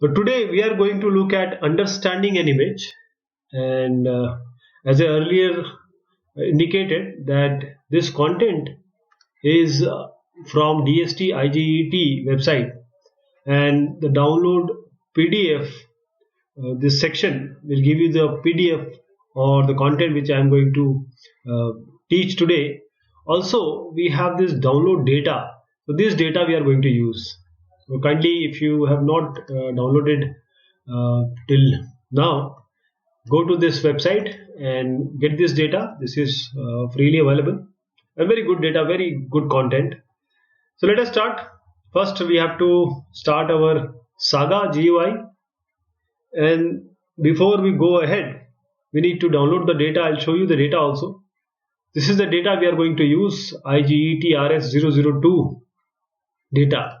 But today we are going to look at understanding an image, and as I earlier indicated that this content is from DST IGET website, and the download PDF, this section will give you the PDF or the content which I am going to teach today. Also, we have this download data. So this data we are going to use. So kindly, if you have not downloaded till now, go to this website and get this data. This is freely available and very good data, very good content. So let us start. First, we have to start our SAGA GUI, and before we go ahead, we need to download the data. I'll show you the data also. This is the data we are going to use, IGET RS002 data.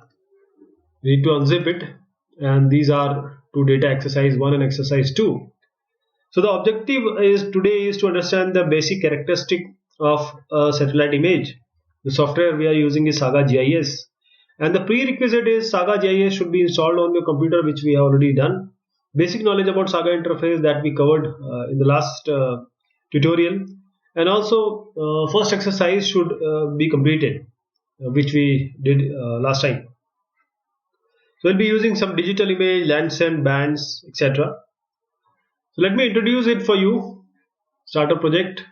We need to unzip it, and these are two data, exercise 1 and exercise 2. So the objective is today is to understand the basic characteristic of a satellite image. The software we are using is SAGA GIS, and the prerequisite is SAGA GIS should be installed on your computer, which we have already done. Basic knowledge about SAGA interface that we covered in the last tutorial, and also first exercise should be completed, which we did last time. So we'll be using some digital image, Landsat, bands, etc. So let me introduce it for you. Start a project.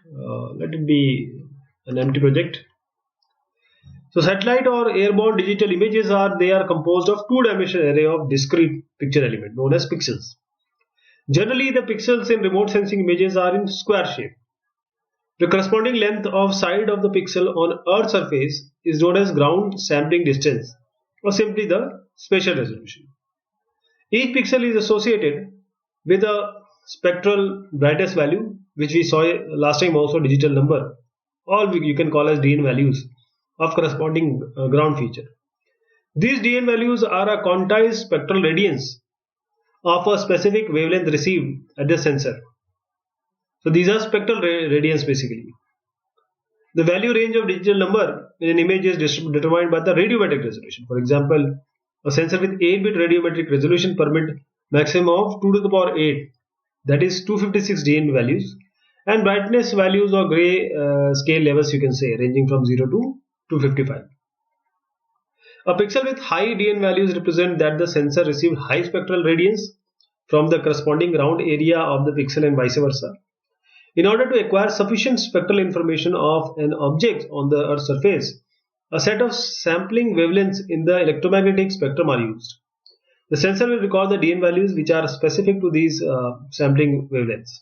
Let it be an empty project. So satellite or airborne digital images are composed of two-dimensional array of discrete picture element known as pixels. Generally, the pixels in remote sensing images are in square shape. The corresponding length of side of the pixel on Earth's surface is known as ground sampling distance, or simply the spatial resolution. Each pixel is associated with a spectral brightness value, which we saw last time also, digital number, or you can call as DN values of corresponding ground feature. These DN values are a quantized spectral radiance of a specific wavelength received at the sensor. So these are spectral radiance basically. The value range of digital number in an image is determined by the radiometric resolution. For example, a sensor with 8-bit radiometric resolution permit maximum of 2 to the power 8, that is 256 DN values, and brightness values or gray scale levels, you can say, ranging from 0 to 255. A pixel with high DN values represent that the sensor received high spectral radiance from the corresponding ground area of the pixel and vice versa. In order to acquire sufficient spectral information of an object on the Earth's surface, a set of sampling wavelengths in the electromagnetic spectrum are used. The sensor will record the DN values which are specific to these sampling wavelengths.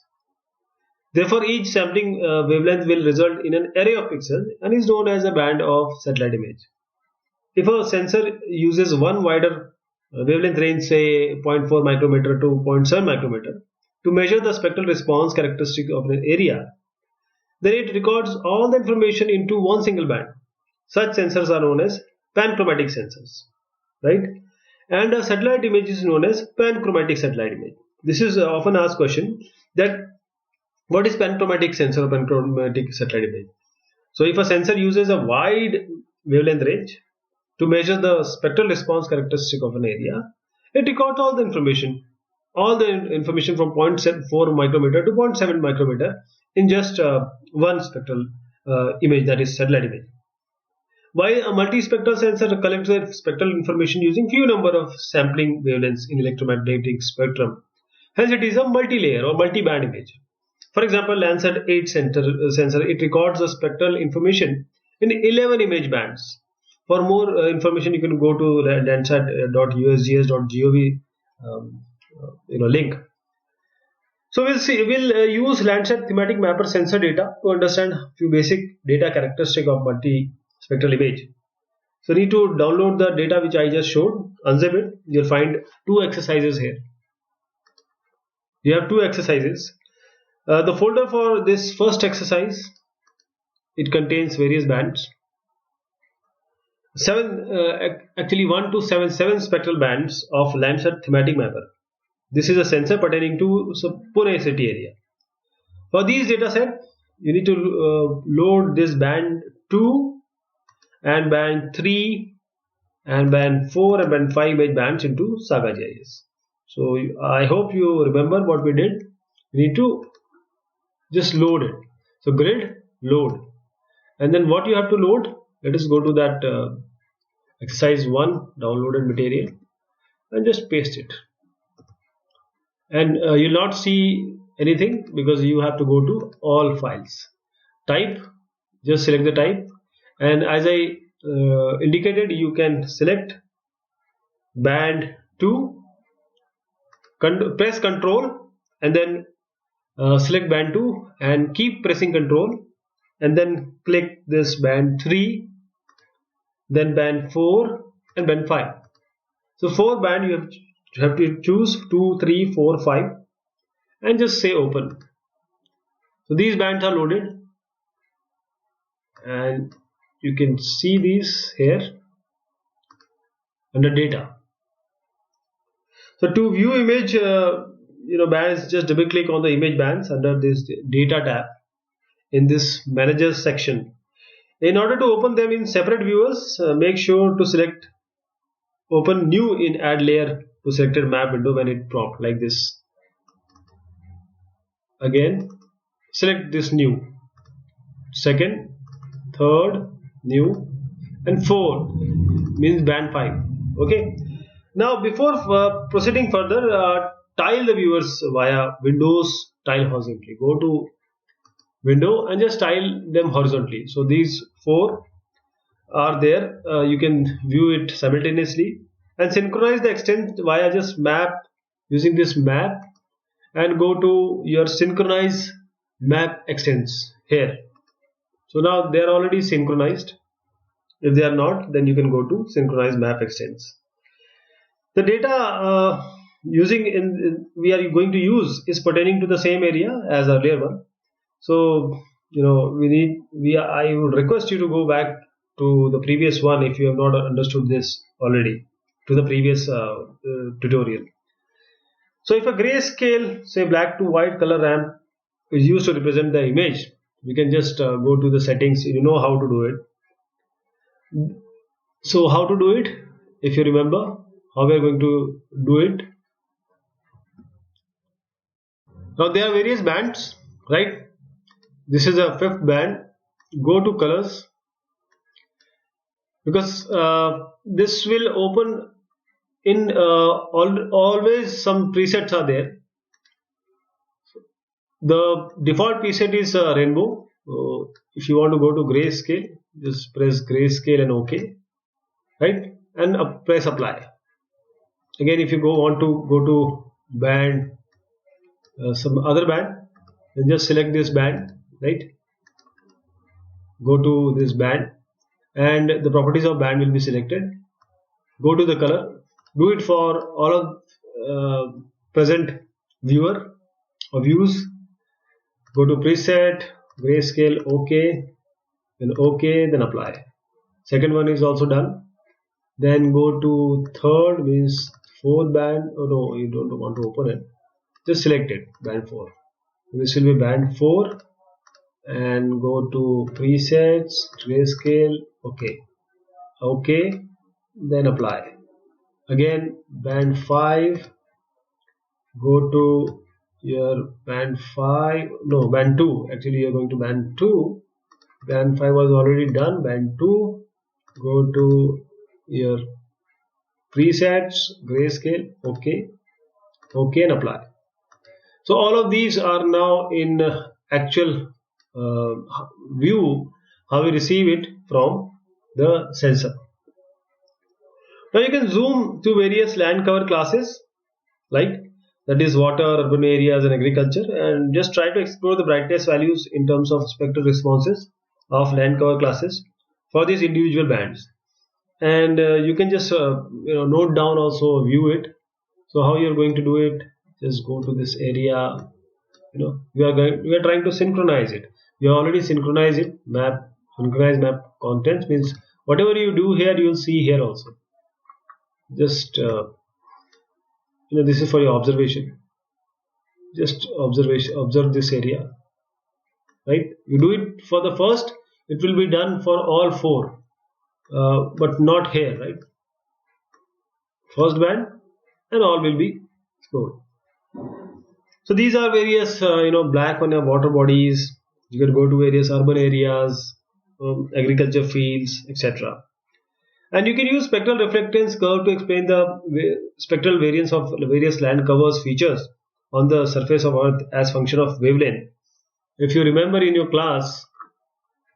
Therefore, each sampling wavelength will result in an array of pixels and is known as a band of satellite image. If a sensor uses one wider wavelength range, say 0.4 micrometer to 0.7 micrometer, to measure the spectral response characteristic of an area, then it records all the information into one single band. Such sensors are known as panchromatic sensors, right? And a satellite image is known as panchromatic satellite image. This is often asked question that what is panchromatic sensor or panchromatic satellite image? So if a sensor uses a wide wavelength range to measure the spectral response characteristic of an area, it records all the information from 0.4 micrometer to 0.7 micrometer in just one spectral image, that is satellite image. While a multispectral sensor collects the spectral information using few number of sampling wavelengths in electromagnetic spectrum, hence it is a multi-layer or multi-band image. For example, Landsat 8 sensor, it records the spectral information in 11 image bands. For more information, you can go to landsat.usgs.gov link. So we'll use Landsat thematic mapper sensor data to understand few basic data characteristic of multi-spectral image. So you need to download the data which I just showed, unzip it. You'll find two exercises here. You have two exercises. The folder for this first exercise, it contains various bands. 1 to 7 spectral bands of Landsat thematic mapper. This is a sensor pertaining to Pune city area. For these data set, you need to load this band 2 and band 3 and band 4 and band 5 image bands into SAGA GIS. So I hope you remember what we did. We need to just load it. So grid load, and then what you have to load, let us go to that exercise 1 downloaded material and just paste it. And you'll not see anything because you have to go to all files. Type, just select the type, and as I indicated, you can select band 2, press Ctrl and then select band 2 and keep pressing Ctrl, and then click this band 3, then band 4 and band 5. So 4 band you have to choose 2, 3, 4, 5 and just say open. So these bands are loaded and you can see these here under data. So to view image bands, just double click on the image bands under this data tab in this managers section. In order to open them in separate viewers, make sure to select open new in add layer to selected map window when it prompt like this. Again select this new, second, third, new, and 4 means band 5. Okay. Now before proceeding further, tile the viewers via Windows tile horizontally. Go to window and just tile them horizontally. So these 4 are there. You can view it simultaneously and synchronize the extent via just map, using this map, and go to your synchronize map extents here. So now they are already synchronized. If they are not, then you can go to synchronize map extents. The data we are going to use is pertaining to the same area as earlier one. So I would request you to go back to the previous one if you have not understood this already, to the previous tutorial. So if a grayscale, say black to white color ramp is used to represent the image, we can just go to the settings. You know how to do it. So how to do it? If you remember how we are going to do it. Now there are various bands, right? This is a 5th band. Go to colors, because this will open in always some presets are there. The default preset is rainbow. So if you want to go to grayscale, just press grayscale and OK, right? And press apply. Again, if you want to go to band, some other band, then just select this band, right? Go to this band and the properties of band will be selected. Go to the color. Do it for all of present viewer or views. Go to preset, grayscale, OK, then OK, then apply. Second one is also done. Then go to third, means 4th band. Oh no, you don't want to open it. Just select it, band 4. This will be band 4, and go to presets, grayscale, OK, OK, then apply. Again band 5, go to your band 5, no, band 2, actually you are going to band 2. Band 5 was already done. Band 2, go to your presets, grayscale, OK, OK, and apply. So all of these are now in actual view how we receive it from the sensor. Now you can zoom to various land cover classes, like that is water, urban areas, and agriculture, and just try to explore the brightness values in terms of spectral responses of land cover classes for these individual bands. And you can just note down, also view it. So how you are going to do it? Just go to this area. We are trying to synchronize it. You already synchronize it. Synchronize map contents means whatever you do here, you will see here also. Just this is for your observation. Just observe this area, right? You do it for the first, it will be done for all 4, but not here, right? First band and all will be explored. So these are various black on your water bodies. You can go to various urban areas, agriculture fields, etc. And you can use spectral reflectance curve to explain the spectral variance of various land covers features on the surface of Earth as function of wavelength. If you remember in your class,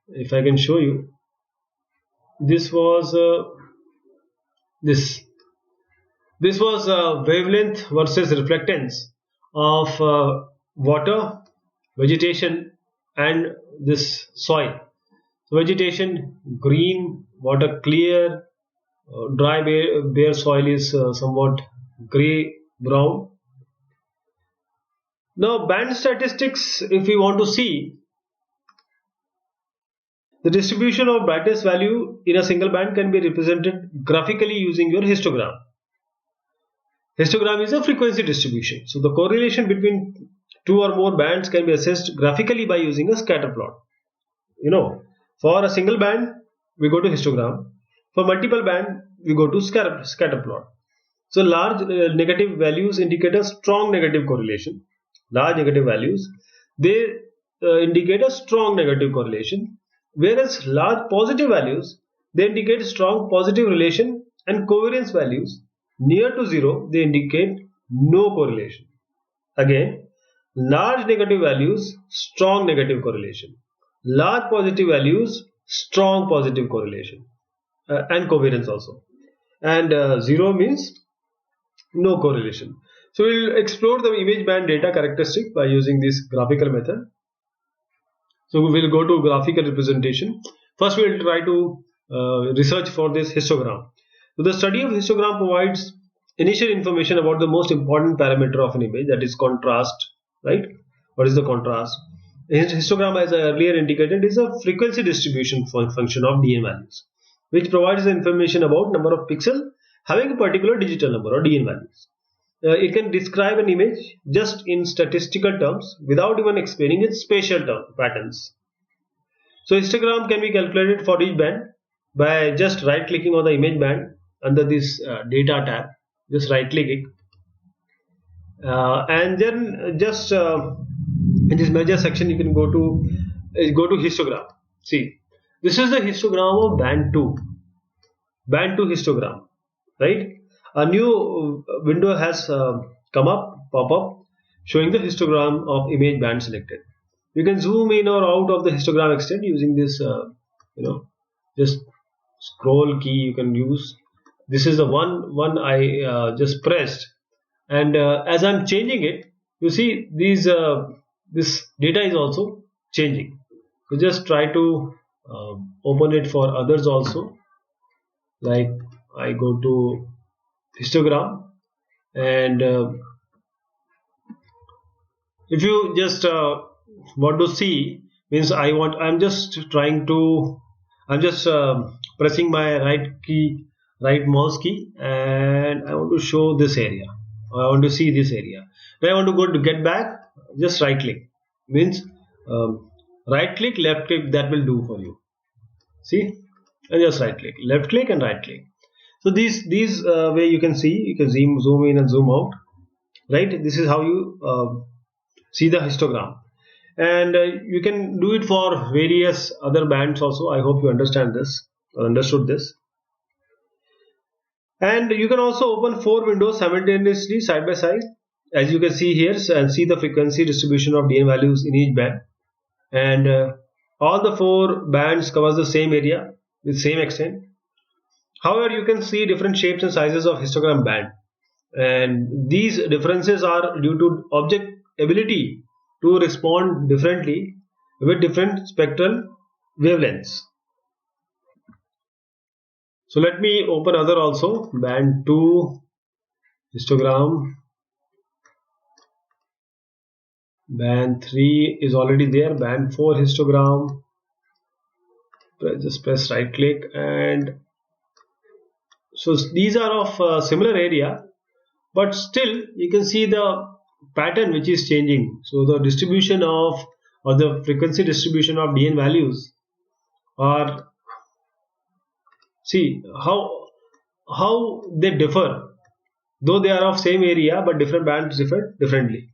if I can show you, this was this this was wavelength versus reflectance of water, vegetation, and this soil. So vegetation green, water clear, dry bare soil is somewhat gray brown. Now band statistics, if we want to see the distribution of brightness value in a single band, can be represented graphically using your histogram. Histogram is a frequency distribution. So the correlation between two or more bands can be assessed graphically by using a scatter plot. For a single band we go to histogram. For multiple band we go to scatter plot. So large negative values indicate a strong negative correlation. Large negative values, they indicate a strong negative correlation, whereas large positive values, they indicate strong positive relation, and covariance values near to zero, they indicate no correlation. Again, large negative values, strong negative correlation. Large positive values, strong positive correlation, and covariance also. And zero means no correlation. So we'll explore the image band data characteristic by using this graphical method. So we'll go to graphical representation. First we'll try to research for this histogram. So the study of histogram provides initial information about the most important parameter of an image, that is contrast, right? What is the contrast? Histogram, as I earlier indicated, is a frequency distribution function of DN values, which provides the information about number of pixels having a particular digital number or DN values. It can describe an image just in statistical terms without even explaining its spatial patterns. So histogram can be calculated for each band by just right clicking on the image band under this data tab. Just right click it, and then just in this measure section you can go to histogram. See, this is the histogram of band 2 histogram, right? A new window has pop up showing the histogram of image band selected. You can zoom in or out of the histogram extent using this just scroll key you can use. This is the one I just pressed, and as I'm changing it, you see these this data is also changing. So just try to open it for others also. Like I go to histogram, and if you just want to see, means I'm just pressing my right mouse key, and I want to show this area. I want to see this area. Now I want to go to get back. Just right click, means right click, left click, that will do for you. See, and just right click, left click, and right click. So these way you can see, you can zoom in and zoom out, right? This is how you see the histogram, and you can do it for various other bands also. I hope you understood this. And you can also open 4 windows simultaneously side by side, as you can see here, and see the frequency distribution of DN values in each band. And all the 4 bands covers the same area with same extent. However, you can see different shapes and sizes of histogram band, and these differences are due to object ability to respond differently with different spectral wavelengths. So let me open other also. Band 2 histogram, band 3 is already there. Band 4 histogram. Just press right click, and so these are of similar area, but still you can see the pattern which is changing. So the distribution of, or the frequency distribution of DN values are, see how they differ though they are of same area, but different bands differ differently.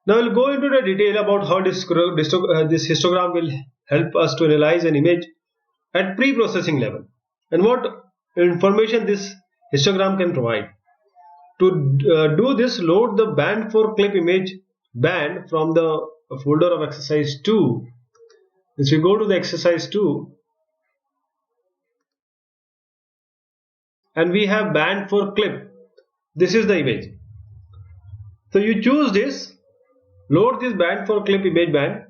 Now we'll go into the detail about how this histogram will help us to analyze an image at pre-processing level and what information this histogram can provide. To do this, load the band for clip image band from the folder of exercise 2. If we go to the exercise 2 and we have band for clip, this is the image. So you choose this, load this band for clip image band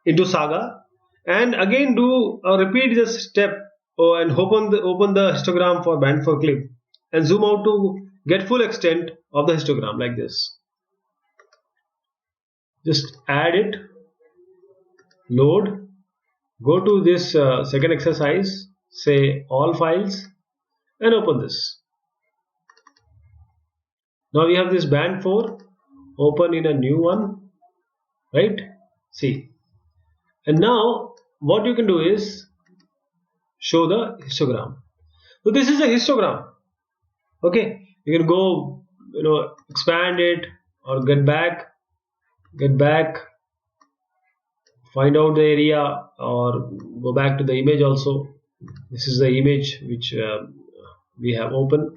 into SAGA, and again do repeat this step and open the histogram for band for clip and zoom out to get full extent of the histogram like this. Just add it, load, go to this second exercise, say all files, and open this. Now we have this band 4, open in a new one, right? See, and now what you can do is show the histogram. So this is a histogram. Okay, you can go, expand it or get back, find out the area, or go back to the image also. This is the image which we have open.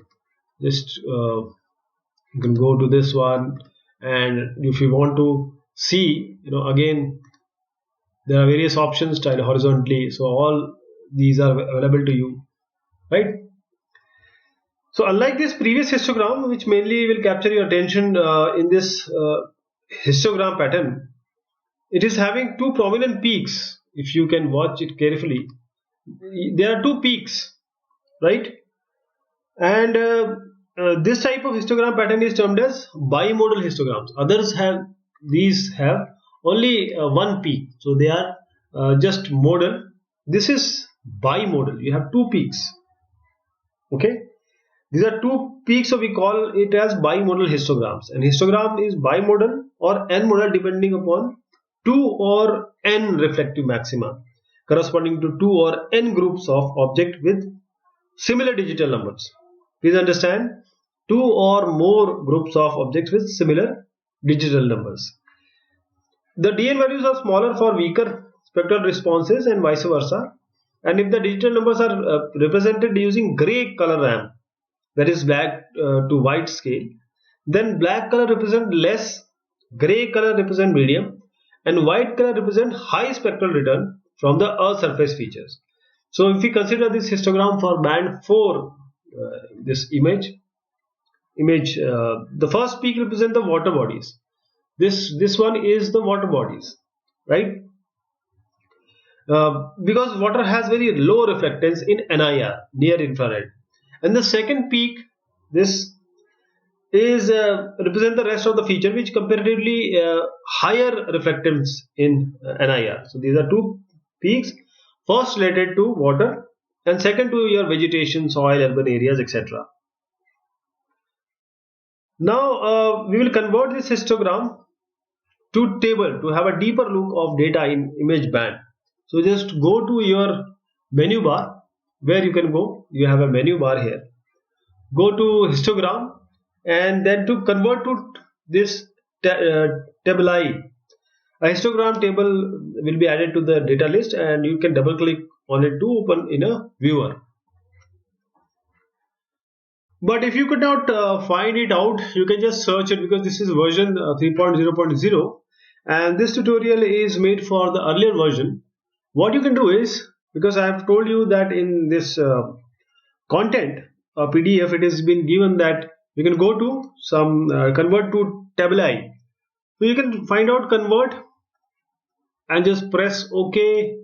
Just you can go to this one, and if you want to see, again there are various options, style horizontally, so all these are available to you, right? So unlike this previous histogram, which mainly will capture your attention in this histogram pattern, it is having two prominent peaks. If you can watch it carefully, there are two peaks, right? And this type of histogram pattern is termed as bimodal histograms. Others have only one peak, so they are just modal. This is bimodal, you have two peaks. Okay, these are two peaks, so we call it as bimodal histograms. And histogram is bimodal or n-modal depending upon 2 or n reflective maxima corresponding to 2 or n groups of objects with similar digital numbers. Please understand, 2 or more groups of objects with similar digital numbers. The DN values are smaller for weaker spectral responses and vice versa. And if the digital numbers are represented using gray color RAM, that is black to white scale, then black color represent less, gray color represent medium, and white color represent high spectral return from the Earth surface features. So if we consider this histogram for band 4, this image, the first peak represent the water bodies. This one is the water bodies, right? Because water has very low reflectance in NIR, near infrared. And the second peak, this is represent the rest of the feature, which comparatively higher reflectance in NIR. So these are two peaks, first related to water and second to your vegetation, soil, urban areas, etc. Now we will convert this histogram to table to have a deeper look of data in image band. So just go to your menu bar, where you can go, you have a menu bar here. Go to histogram, and then to convert to this tabli, a histogram table will be added to the data list, and you can double click on it to open in a viewer. But if you could not find it out, you can just search it, because this is version 3.0.0 and this tutorial is made for the earlier version. What you can do is, because I have told you that in this content PDF, it has been given that you can go to some convert to tabli. So you can find out convert and just press OK,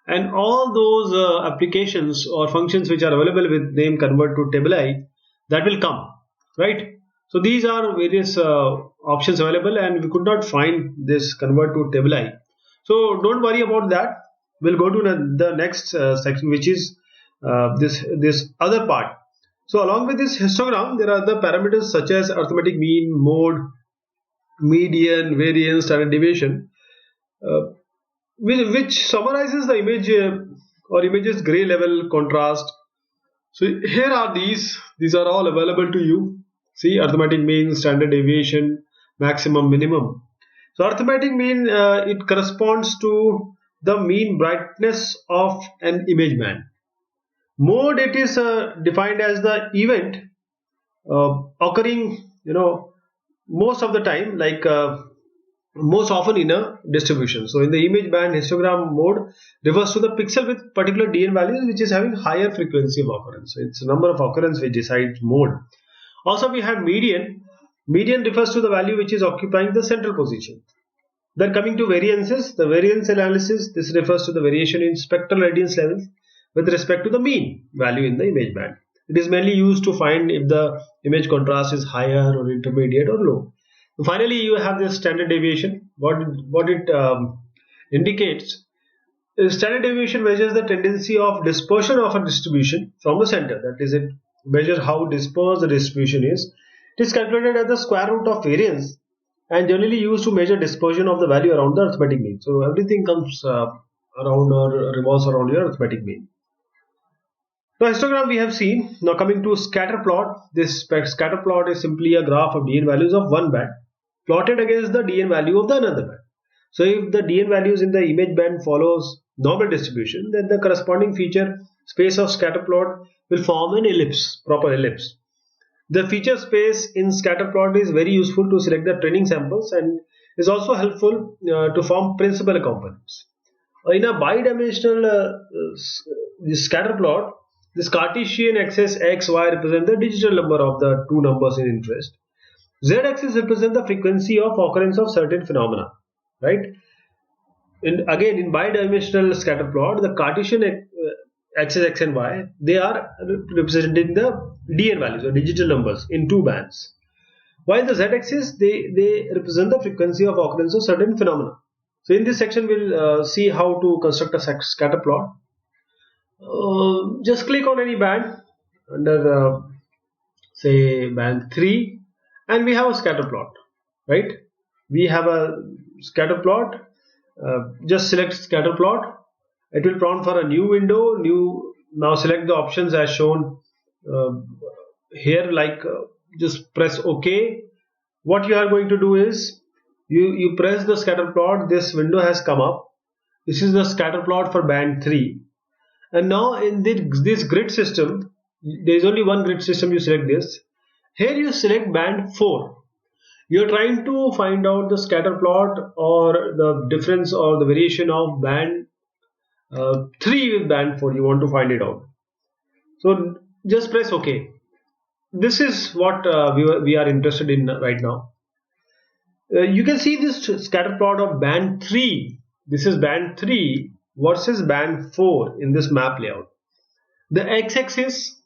and all those applications or functions which are available with name convert to tabli, that will come, right? So these are various options available, and we could not find this convert to tabli. So don't worry about that. We'll go to the next section, which is this other part. So along with this histogram, there are other parameters such as arithmetic mean, mode, median, variance, standard deviation, which summarizes the image or image's gray level, contrast. So here are these are all available to you. See, arithmetic mean, standard deviation, maximum, minimum. So arithmetic mean, it corresponds to the mean brightness of an image band. Mode, it is defined as the event occurring, most of the time, like most often in a distribution. So in the image band, histogram mode refers to the pixel with particular DN values which is having higher frequency of occurrence. So it's a number of occurrence which decides mode. Also we have median. Median refers to the value which is occupying the central position. Then coming to variances, the variance analysis, this refers to the variation in spectral radiance levels with respect to the mean value in the image band. It is mainly used to find if the image contrast is higher or intermediate or low. Finally, you have this standard deviation. What it indicates is standard deviation measures the tendency of dispersion of a distribution from the center. That is, it measures how dispersed the distribution is. It is calculated as the square root of variance and generally used to measure dispersion of the value around the arithmetic mean. So everything comes around or revolves around your arithmetic mean. Now histogram we have seen. Now coming to scatter plot. This scatter plot is simply a graph of DN values of one band plotted against the DN value of the another band. So if the DN values in the image band follows normal distribution, then the corresponding feature space of scatter plot will form an ellipse, proper ellipse. The feature space in scatter plot is very useful to select the training samples and is also helpful to form principal components. In a bidimensional scatter plot, this Cartesian axis x, y represent the digital number of the two numbers in interest. Z-axis represent the frequency of occurrence of certain phenomena, right? Again, in bidimensional scatter plot, the Cartesian axis x and y, they are representing the DN values or digital numbers in two bands. While the Z-axis, they represent the frequency of occurrence of certain phenomena. So in this section, we'll see how to construct a scatter plot. Just click on any band under say band 3 and we have a scatter plot, right? We have a scatter plot. Just select scatter plot. It will prompt for a new window. Now select the options as shown here, like just press OK. What you are going to do is you press the scatter plot. This window has come up. This is the scatter plot for band 3. And now in this grid system, there is only one grid system. You select this. Here you select band 4. You are trying to find out the scatter plot or the difference or the variation of band 3 with band 4. You want to find it out. So just press OK. This is what we are interested in right now. You can see this scatter plot of band 3. This is band 3 versus band 4 in this map layout. The x-axis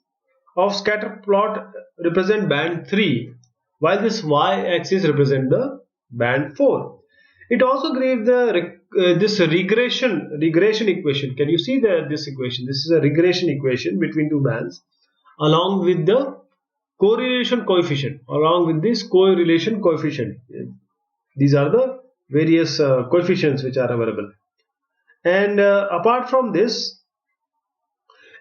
of scatter plot represent band 3 while this y-axis represent the band 4. It also gives this regression equation. Can you see this equation? This is a regression equation between two bands along with the correlation coefficient. These are the various coefficients which are available. And apart from this,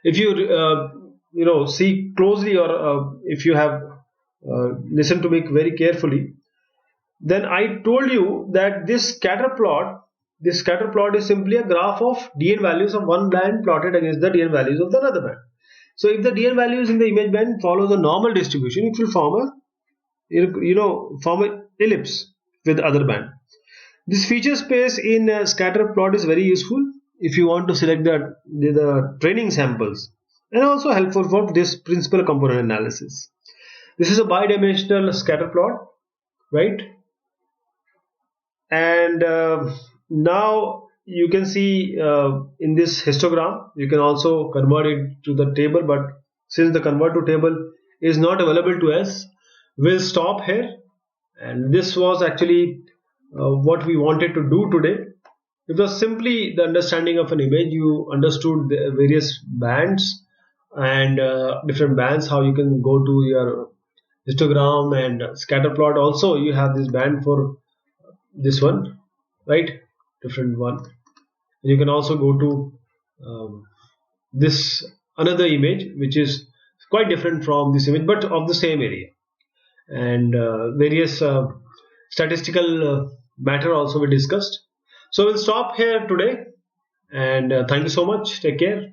if you see closely or if you have listened to me very carefully, then I told you that this scatter plot is simply a graph of DN values of one band plotted against the DN values of the other band. So if the DN values in the image band follow the normal distribution, it will form an ellipse with other band. This feature space in a scatter plot is very useful if you want to select the training samples and also helpful for this principal component analysis. This is a bidimensional scatter plot, right? And now you can see in this histogram, you can also convert it to the table, but since the convert to table is not available to us, we'll stop here. And this was actually what we wanted to do today. It was simply the understanding of an image. You understood the various bands and different bands, how you can go to your histogram and scatter plot. Also you have this band for this one, right? Different one. You can also go to this another image which is quite different from this image, but of the same area. And various statistical matter also we discussed. So we'll stop here today, and thank you so much. Take care.